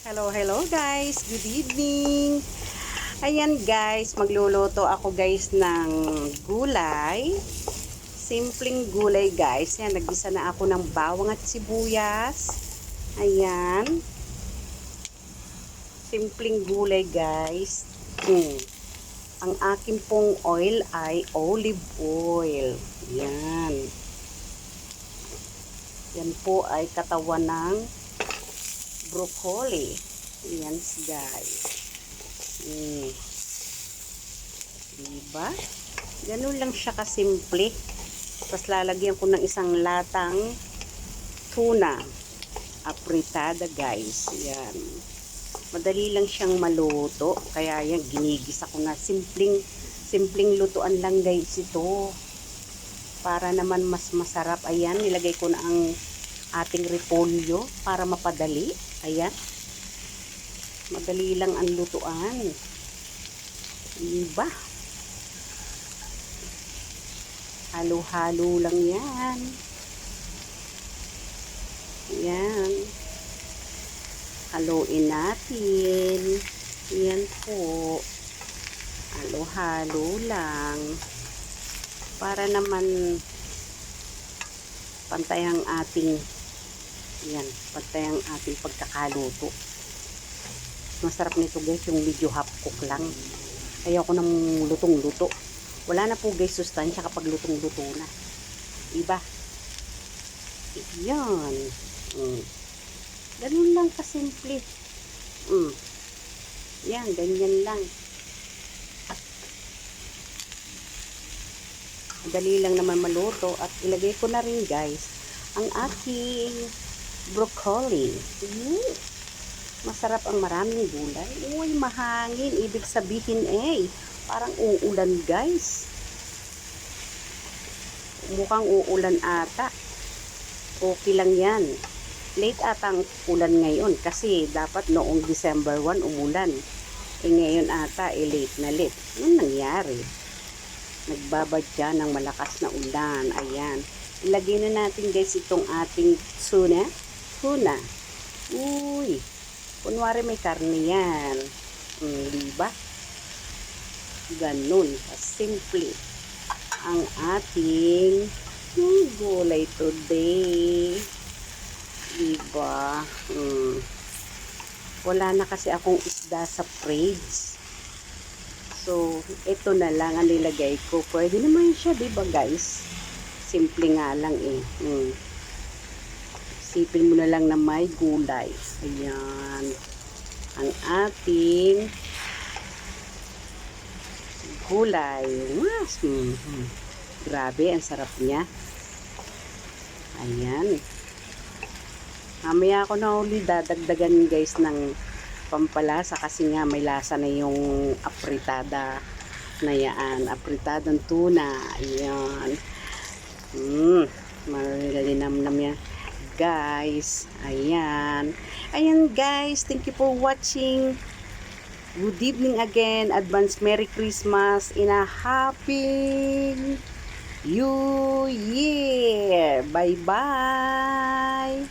Hello guys, good evening. Ayan guys, magluluto ako guys ng gulay. Simpleng gulay guys. Yan, naggisa na ako ng bawang at sibuyas. Ayan. Simpleng gulay guys. Ang akin pong oil ay olive oil. Yan. Yan po ay katawan ng broccoli. Yan guys. Diba? Ganun lang siya kasimple. Tapos lalagyan ko ng isang latang tuna. Apritada guys. Yan. Madali lang siyang maluto. Kaya yan, ginigisa ko na. Simpleng lutuan lang guys ito. Para naman mas masarap. Ayan, nilagay ko na ang ating repolyo para mapadali. Ayan. Madali lang ang lutuan. Diba? Halo-halo lang yan. Ayan. Haluin natin. Ayan po. Halo-halo lang. Para naman pantay ang ating pagkakaluto. Masarap nito guys, yung medyo half cook lang. Ayoko nang lutong-luto. Wala na po guys sustansya kapag lutong-luto na. Diba? Yan. Ganun lang kasimple. Yan, ganyan lang. Dali lang naman maluto. At ilagay ko na rin guys ang aking broccoli. Masarap ang maraming gulay. Uy, mahangin. Ibig sabihin parang uulan guys. Mukhang uulan ata. Okay lang yan. Late ata ang ulan ngayon. Kasi dapat noong December 1 umulan. Ngayon ata late na late. Anong nangyari? Nagbabadya ng malakas na ulan. Ayan. Ilagay na natin guys itong ating tuna. Uy. Kunwari may karne yan. Diba? Ganun. Simple. Ang ating gulay today. Diba? Wala na kasi akong isda sa fridge. So, ito na lang ang nilagay ko. Pwede naman siya, diba guys? Simple nga lang Isipin mo na lang na may gulay. Ayan. Ang ating gulay. Grabe, ang sarap niya. Ayan. Mamaya ako na uli dadagdagan guys ng pampalasa kasi nga may lasa na yung apritada na yan. Apritadang tuna. Ayan. Malalinam-nam yan guys. Ayan guys, thank you for watching. Good evening again. Advance Merry Christmas in a Happy New Year. Bye bye.